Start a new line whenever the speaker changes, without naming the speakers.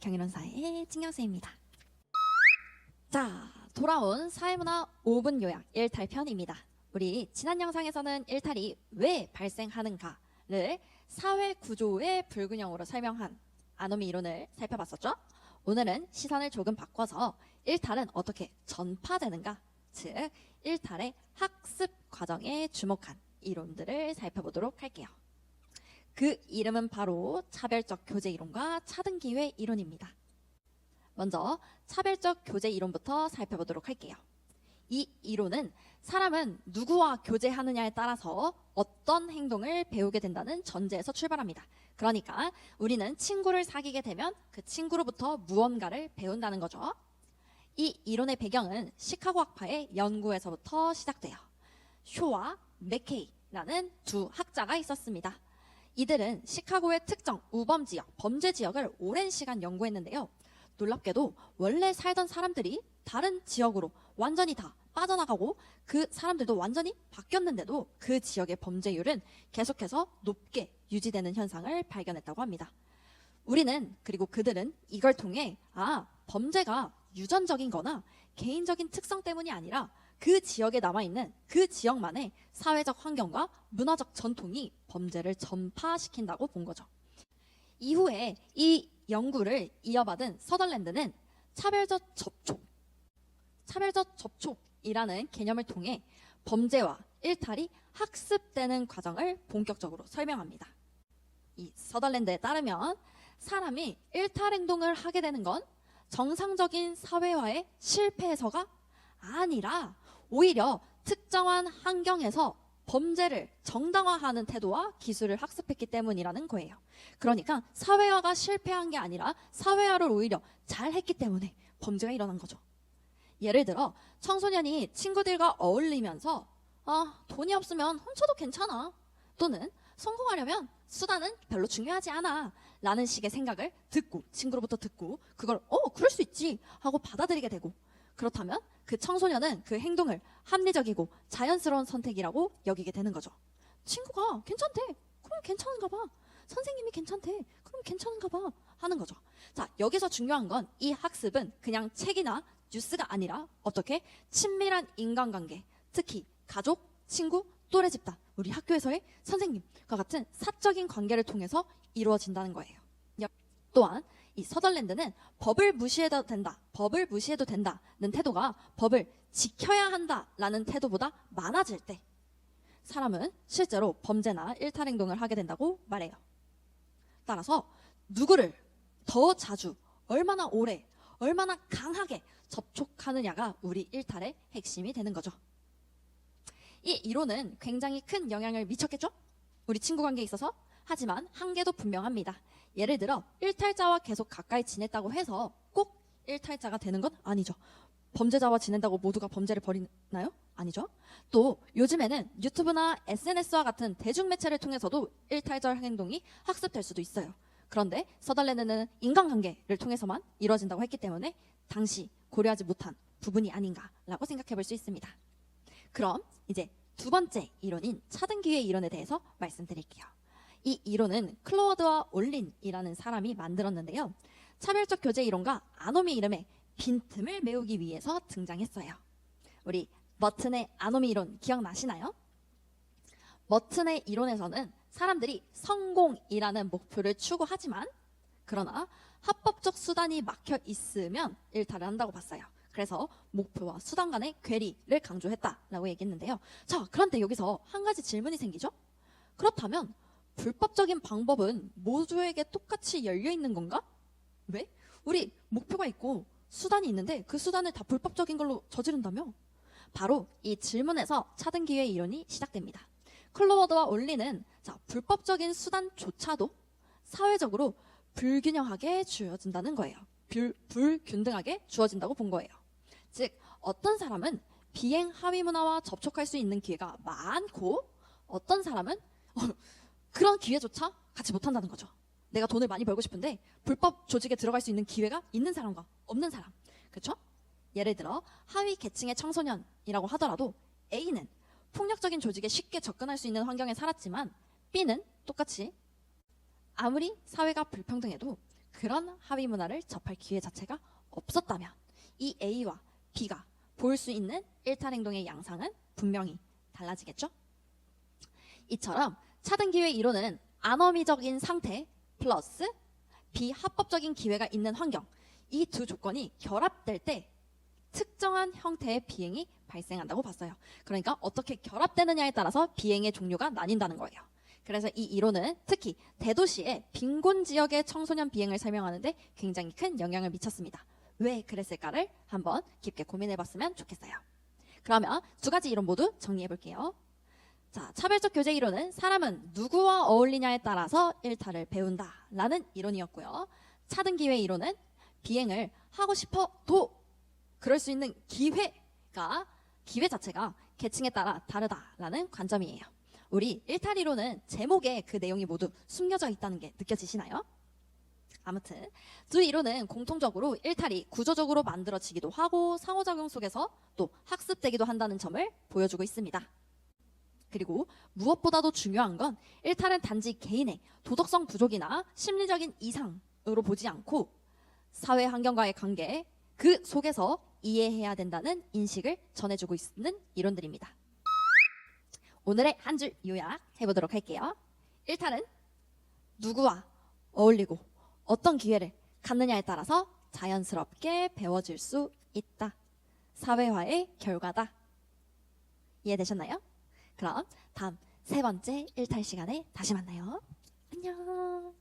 경일원사의 진경쌤입니다. 자, 돌아온 사회문화 5분 요약 일탈편입니다. 우리 지난 영상에서는 일탈이 왜 발생하는가를 사회 구조의 불균형으로 설명한 아노미 이론을 살펴봤었죠? 오늘은 시선을 조금 바꿔서 일탈은 어떻게 전파되는가, 즉 일탈의 학습 과정에 주목한 이론들을 살펴보도록 할게요. 그 이름은 바로 차별적 교제 이론과 차등기회 이론입니다. 먼저 차별적 교제 이론부터 살펴보도록 할게요. 이 이론은 사람은 누구와 교제하느냐에 따라서 어떤 행동을 배우게 된다는 전제에서 출발합니다. 그러니까 우리는 친구를 사귀게 되면 그 친구로부터 무언가를 배운다는 거죠. 이 이론의 배경은 시카고 학파의 연구에서부터 시작돼요. 쇼와 맥케이라는 두 학자가 있었습니다. 이들은 시카고의 특정 우범 지역, 범죄 지역을 오랜 시간 연구했는데요. 놀랍게도 원래 살던 사람들이 다른 지역으로 완전히 다 빠져나가고 그 사람들도 완전히 바뀌었는데도 그 지역의 범죄율은 계속해서 높게 유지되는 현상을 발견했다고 합니다. 우리는, 그리고 그들은 이걸 통해 범죄가 유전적인 거나 개인적인 특성 때문이 아니라 그 지역에 남아있는 그 지역만의 사회적 환경과 문화적 전통이 범죄를 전파시킨다고 본 거죠. 이후에 이 연구를 이어받은 서덜랜드는 차별적 접촉이라는 개념을 통해 범죄와 일탈이 학습되는 과정을 본격적으로 설명합니다. 이 서덜랜드에 따르면 사람이 일탈 행동을 하게 되는 건 정상적인 사회화의 실패에서가 아니라 오히려 특정한 환경에서 범죄를 정당화하는 태도와 기술을 학습했기 때문이라는 거예요. 그러니까 사회화가 실패한 게 아니라 사회화를 오히려 잘했기 때문에 범죄가 일어난 거죠. 예를 들어 청소년이 친구들과 어울리면서 돈이 없으면 훔쳐도 괜찮아, 또는 성공하려면 수단은 별로 중요하지 않아 라는 식의 생각을 듣고, 친구로부터 듣고 그걸 그럴 수 있지 하고 받아들이게 되고, 그렇다면 그 청소년은 그 행동을 합리적이고 자연스러운 선택이라고 여기게 되는 거죠. 친구가 괜찮대, 그럼 괜찮은가 봐. 선생님이 괜찮대, 그럼 괜찮은가 봐 하는 거죠. 자, 여기서 중요한 건 이 학습은 그냥 책이나 뉴스가 아니라 어떻게 친밀한 인간관계, 특히 가족, 친구, 또래 집단, 우리 학교에서의 선생님과 같은 사적인 관계를 통해서 이루어진다는 거예요. 또한 이 서덜랜드는 법을 무시해도 된다는 태도가 법을 지켜야 한다라는 태도보다 많아질 때 사람은 실제로 범죄나 일탈 행동을 하게 된다고 말해요. 따라서 누구를 더 자주, 얼마나 오래, 얼마나 강하게 접촉하느냐가 우리 일탈의 핵심이 되는 거죠. 이 이론은 굉장히 큰 영향을 미쳤겠죠? 우리 친구 관계에 있어서. 하지만 한계도 분명합니다. 예를 들어 일탈자와 계속 가까이 지냈다고 해서 꼭 일탈자가 되는 건 아니죠. 범죄자와 지낸다고 모두가 범죄를 벌이나요? 아니죠. 또 요즘에는 유튜브나 SNS와 같은 대중매체를 통해서도 일탈자 행동이 학습될 수도 있어요. 그런데 서덜랜드는 인간관계를 통해서만 이루어진다고 했기 때문에 당시 고려하지 못한 부분이 아닌가라고 생각해 볼 수 있습니다. 그럼 이제 두 번째 이론인 차등기회 이론에 대해서 말씀드릴게요. 이 이론은 클로워드와 올린이라는 사람이 만들었는데요. 차별적 교제 이론과 아노미 이름의 빈틈을 메우기 위해서 등장했어요. 우리 머튼의 아노미 이론 기억나시나요? 머튼의 이론에서는 사람들이 성공이라는 목표를 추구하지만 그러나 합법적 수단이 막혀 있으면 일탈을 한다고 봤어요. 그래서 목표와 수단 간의 괴리를 강조했다라고 얘기했는데요. 자, 그런데 여기서 한 가지 질문이 생기죠? 그렇다면 불법적인 방법은 모두에게 똑같이 열려 있는 건가? 왜? 우리 목표가 있고 수단이 있는데 그 수단을 다 불법적인 걸로 저지른다며? 바로 이 질문에서 차등기회 이론이 시작됩니다. 클로워드와 올리는 불법적인 수단조차도 사회적으로 불균형하게 주어진다는 거예요. 불균등하게 주어진다고 본 거예요. 즉 어떤 사람은 비행 하위 문화와 접촉할 수 있는 기회가 많고 어떤 사람은 그런 기회조차 갖지 못한다는 거죠. 내가 돈을 많이 벌고 싶은데 불법 조직에 들어갈 수 있는 기회가 있는 사람과 없는 사람, 그렇죠? 예를 들어 하위 계층의 청소년이라고 하더라도 A는 폭력적인 조직에 쉽게 접근할 수 있는 환경에 살았지만 B는 똑같이 아무리 사회가 불평등해도 그런 합의 문화를 접할 기회 자체가 없었다면 이 A와 B가 볼 수 있는 일탈 행동의 양상은 분명히 달라지겠죠? 이처럼 차등 기회 이론은 안어미적인 상태 플러스 비합법적인 기회가 있는 환경, 이 두 조건이 결합될 때 특정한 형태의 비행이 발생한다고 봤어요. 그러니까 어떻게 결합되느냐에 따라서 비행의 종류가 나뉜다는 거예요. 그래서 이 이론은 특히 대도시의 빈곤 지역의 청소년 비행을 설명하는데 굉장히 큰 영향을 미쳤습니다. 왜 그랬을까를 한번 깊게 고민해봤으면 좋겠어요. 그러면 두 가지 이론 모두 정리해볼게요. 자, 차별적 교제 이론은 사람은 누구와 어울리냐에 따라서 일탈을 배운다라는 이론이었고요. 차등 기회 이론은 비행을 하고 싶어도 그럴 수 있는 기회 자체가 계층에 따라 다르다라는 관점이에요. 우리 일탈 이론은 제목에 그 내용이 모두 숨겨져 있다는 게 느껴지시나요? 아무튼 두 이론은 공통적으로 일탈이 구조적으로 만들어지기도 하고 상호작용 속에서 또 학습되기도 한다는 점을 보여주고 있습니다. 그리고 무엇보다도 중요한 건 일탈은 단지 개인의 도덕성 부족이나 심리적인 이상으로 보지 않고 사회 환경과의 관계, 그 속에서 이해해야 된다는 인식을 전해주고 있는 이론들입니다. 오늘의 한 줄 요약해보도록 할게요. 일탈은 누구와 어울리고 어떤 기회를 갖느냐에 따라서 자연스럽게 배워질 수 있다. 사회화의 결과다. 이해되셨나요? 그럼 다음 세 번째 일탈 시간에 다시 만나요. 안녕.